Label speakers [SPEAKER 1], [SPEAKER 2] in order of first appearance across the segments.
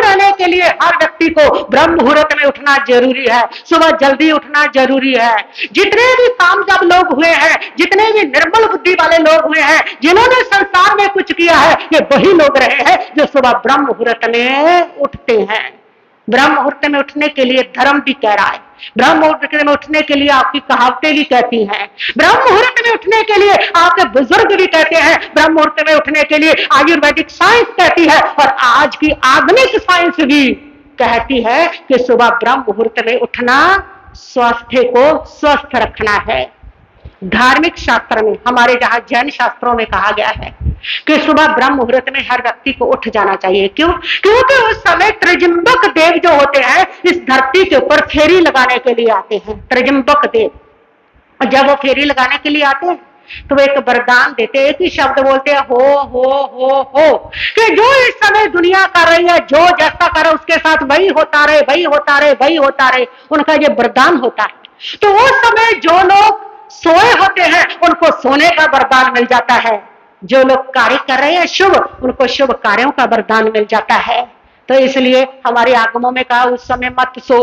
[SPEAKER 1] रहने के लिए हर व्यक्ति को ब्रह्म मुहूर्त में उठना जरूरी है, सुबह जल्दी उठना जरूरी है। जितने भी कामयाब लोग हुए हैं, जितने भी निर्मल बुद्धि वाले लोग हुए हैं, जिन्होंने संसार में कुछ किया है, ये वही लोग रहे हैं जो सुबह ब्रह्म मुहूर्त में उठते हैं। ब्रह्म मुहूर्त में उठने के लिए धर्म भी कह रहा है, ब्रह्म मुहूर्त में उठने के लिए आपकी कहावतें भी कहती हैं, ब्रह्म मुहूर्त में उठने के लिए आपके बुजुर्ग भी कहते हैं, ब्रह्म मुहूर्त में उठने के लिए आयुर्वेदिक साइंस कहती है और आज की आधुनिक साइंस भी कहती है कि सुबह ब्रह्म मुहूर्त में उठना स्वास्थ्य को स्वस्थ रखना है। धार्मिक शास्त्र में, हमारे जहां जैन शास्त्रों में कहा गया है कि सुबह ब्रह्म मुहूर्त में हर व्यक्ति को उठ जाना चाहिए। क्यों? क्योंकि उस समय त्रिजंबक देव जो होते हैं इस धरती के ऊपर फेरी लगाने के लिए आते हैं। त्रिजंबक देव, और जब वो फेरी लगाने के लिए आते हैं तो वो एक वरदान देते हैं, एक ही शब्द बोलते हैं, हो कि जो इस समय दुनिया कर रही है, जो जैसा करे उसके साथ वही होता रहे, वही होता रहे, वही होता रहे। उनका ये वरदान होता है। तो उस समय जो लोग सोए होते हैं उनको सोने का वरदान मिल जाता है, जो लोग कार्य कर रहे हैं शुभ, उनको शुभ कार्यों का वरदान मिल जाता है। तो इसलिए हमारे आगमों में कहा उस समय मत सो,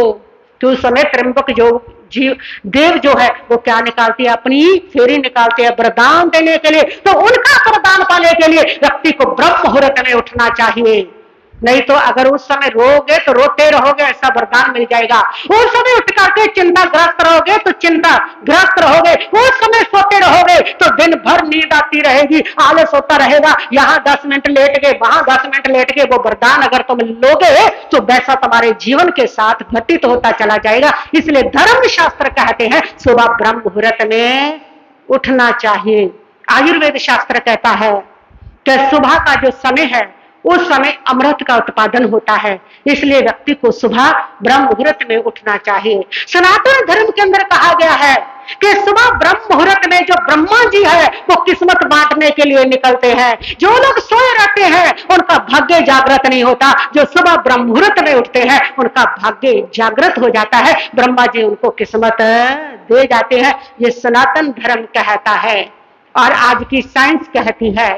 [SPEAKER 1] कि उस समय त्र्यंबक जो जीव देव जो है वो क्या निकालती है, अपनी फेरी निकालती है वरदान देने के लिए। तो उनका वरदान पाने के लिए व्यक्ति को ब्रह्म मुहूर्त में उठना चाहिए। नहीं तो अगर उस समय रोगे तो रोते रहोगे, ऐसा वरदान मिल जाएगा। उस समय उठ करके चिंताग्रस्त रहोगे तो चिंताग्रस्त रहोगे। उस समय सोते रहोगे तो दिन भर नींद आती रहेगी, आलस होता रहेगा, यहाँ 10 मिनट लेट गए, वहां 10 मिनट लेट गए। वो वरदान अगर तुम लोगे तो वैसा तुम्हारे जीवन के साथ घटित होता चला जाएगा। इसलिए धर्म शास्त्र कहते हैं सुबह ब्रह्म मुहूर्त में उठना चाहिए। आयुर्वेद शास्त्र कहता है कि सुबह का जो समय है उस समय अमृत का उत्पादन होता है, इसलिए व्यक्ति को सुबह ब्रह्म मुहूर्त में उठना चाहिए। सनातन धर्म के अंदर कहा गया है कि सुबह ब्रह्म मुहूर्त में जो ब्रह्मा जी है वो किस्मत बांटने के लिए निकलते हैं। जो लोग सोए रहते हैं उनका भाग्य जागृत नहीं होता, जो सुबह ब्रह्म मुहूर्त में उठते हैं उनका भाग्य जागृत हो जाता है, ब्रह्मा जी उनको किस्मत दे जाते हैं। ये सनातन धर्म कहता है। और आज की साइंस कहती है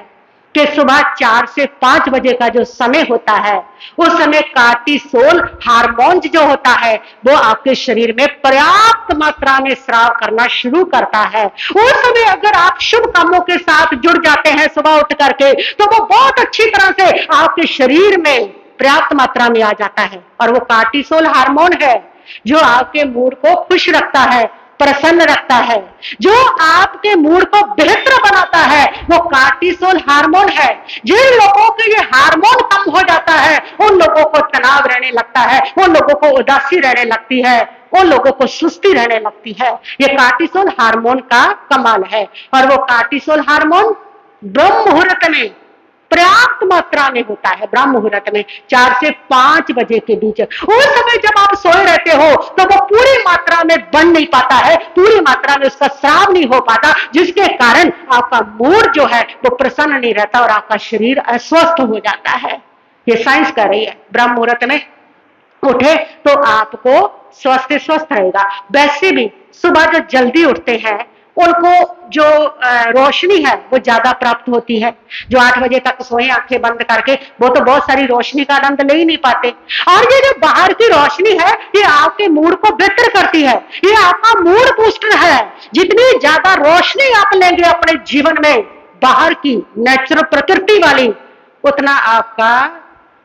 [SPEAKER 1] कि सुबह 4 से 5 बजे का जो समय होता है उस समय कार्टिसोल हार्मोन जो होता है वो आपके शरीर में पर्याप्त मात्रा में स्राव करना शुरू करता है। उस समय अगर आप शुभ कामों के साथ जुड़ जाते हैं सुबह उठ करके तो वो बहुत अच्छी तरह से आपके शरीर में पर्याप्त मात्रा में आ जाता है। और वो कार्टिसोल हार्मोन है जो आपके मूड को खुश रखता है, प्रसन्न रखता है, जो आपके मूड को बेहतर बनाता है, वो कार्टिसोल हार्मोन है। जिन लोगों के ये हार्मोन कम हो जाता है उन लोगों को तनाव रहने लगता है, उन लोगों को उदासी रहने लगती है, उन लोगों को सुस्ती रहने लगती है। ये कार्टिसोल हार्मोन का कमाल है। और वो कार्टिसोल हार्मोन ब्रह्म मुहूर्त में पर्याप्त मात्रा में होता है। ब्रह्म मुहूर्त में 4 से 5 बजे के बीच, उस समय जब आप सोए रहते हो तो वो पूरी मात्रा में बन नहीं पाता है, पूरी मात्रा में उसका स्राव नहीं हो पाता, जिसके कारण आपका मूड जो है वो प्रसन्न नहीं रहता और आपका शरीर अस्वस्थ हो जाता है। ये साइंस कर रही है। ब्रह्म मुहूर्त में उठे तो आपको स्वस्थ रहेगा। वैसे भी सुबह जो जल्दी उठते हैं उनको जो रोशनी है वो ज्यादा प्राप्त होती है। जो 8 बजे तक सोए आंखें बंद करके वो तो बहुत सारी रोशनी का आनंद ले ही नहीं पाते। और ये जो बाहर की रोशनी है ये आपके मूड को बेहतर करती है, ये आपका मूड बूस्टर है। जितनी ज्यादा रोशनी आप लेंगे अपने जीवन में बाहर की नेचुरल प्रकृति वाली, उतना आपका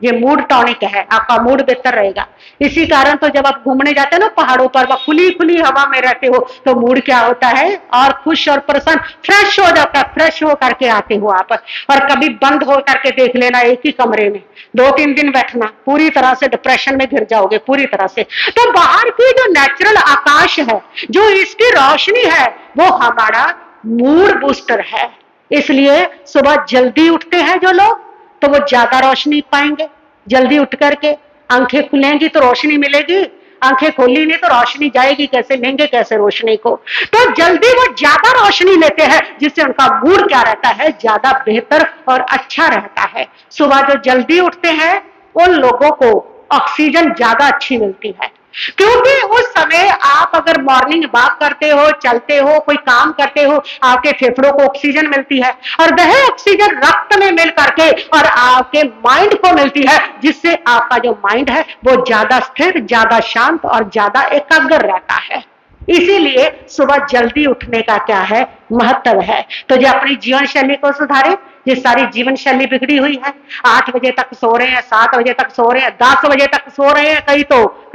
[SPEAKER 1] ये मूड टॉनिक है, आपका मूड बेहतर रहेगा। इसी कारण तो जब आप घूमने जाते हैं ना पहाड़ों पर, वह खुली खुली हवा में रहते हो तो मूड क्या होता है और खुश और प्रसन्न, फ्रेश हो जाता है, फ्रेश हो करके आते हो आप। और कभी बंद हो करके देख लेना एक ही कमरे में 2-3 दिन बैठना, पूरी तरह से डिप्रेशन में गिर जाओगे पूरी तरह से। तो बाहर की जो नेचुरल आकाश है, जो इसकी रोशनी है, वो हमारा मूड बूस्टर है। इसलिए सुबह जल्दी उठते हैं जो लोग तो वो ज्यादा रोशनी पाएंगे। जल्दी उठ करके आंखें खुलेंगी तो रोशनी मिलेगी, आंखें खोली नहीं तो रोशनी जाएगी कैसे, लेंगे कैसे रोशनी को। तो जल्दी वो ज्यादा रोशनी लेते हैं जिससे उनका मूड क्या रहता है, ज्यादा बेहतर और अच्छा रहता है। सुबह जो जल्दी उठते हैं उन लोगों को ऑक्सीजन ज्यादा अच्छी मिलती है, क्योंकि उस समय आप अगर मॉर्निंग वॉक करते हो, चलते हो, कोई काम करते हो, आपके फेफड़ों को ऑक्सीजन मिलती है और वह ऑक्सीजन रक्त में मिल करके और आपके माइंड को मिलती है, जिससे आपका जो माइंड है वो ज्यादा स्थिर, ज्यादा शांत और ज्यादा एकाग्र रहता है। इसीलिए सुबह जल्दी उठने का क्या है, महत्व है। तो जो अपनी जीवन शैली को सुधारे, ये सारी जीवन शैली बिगड़ी हुई है। 8 बजे तक सो रहे हैं, 7 बजे तक सो रहे हैं, 10 बजे तक सो रहे हैं, कई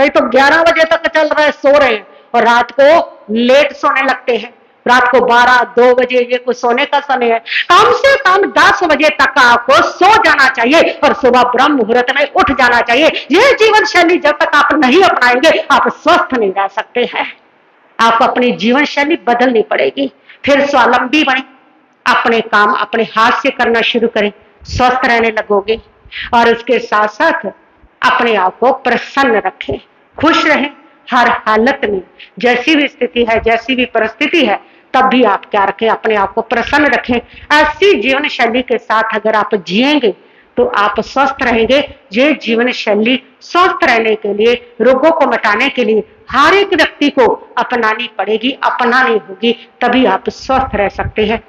[SPEAKER 1] तो 11 बजे तक चल रहा है, सो रहे हैं और रात को लेट सोने लगते हैं। रात को 12-2 बजे ये कुछ सोने का समय है। कम से कम 10 बजे तक आपको सो जाना चाहिए और सुबह ब्रह्म मुहूर्त में उठ जाना चाहिए। ये जीवन शैली जब तक आप नहीं अपनाएंगे, आप स्वस्थ नहीं रह सकते हैं। आपको अपनी जीवन शैली बदलनी पड़ेगी, फिर स्वावलंबी बने, अपने काम अपने हाथ से करना शुरू करें, स्वस्थ रहने लगोगे। और उसके साथ साथ अपने आप को प्रसन्न रखें, खुश रहें हर हालत में। जैसी भी स्थिति है, जैसी भी परिस्थिति है, तब भी आप क्या रखें, अपने आप को प्रसन्न रखें। ऐसी जीवन शैली के साथ अगर आप जिएंगे तो आप स्वस्थ रहेंगे। ये जीवन शैली स्वस्थ रहने के लिए, रोगों को मिटाने के लिए हर एक व्यक्ति को अपनानी पड़ेगी, अपनानी होगी, तभी आप स्वस्थ रह सकते हैं।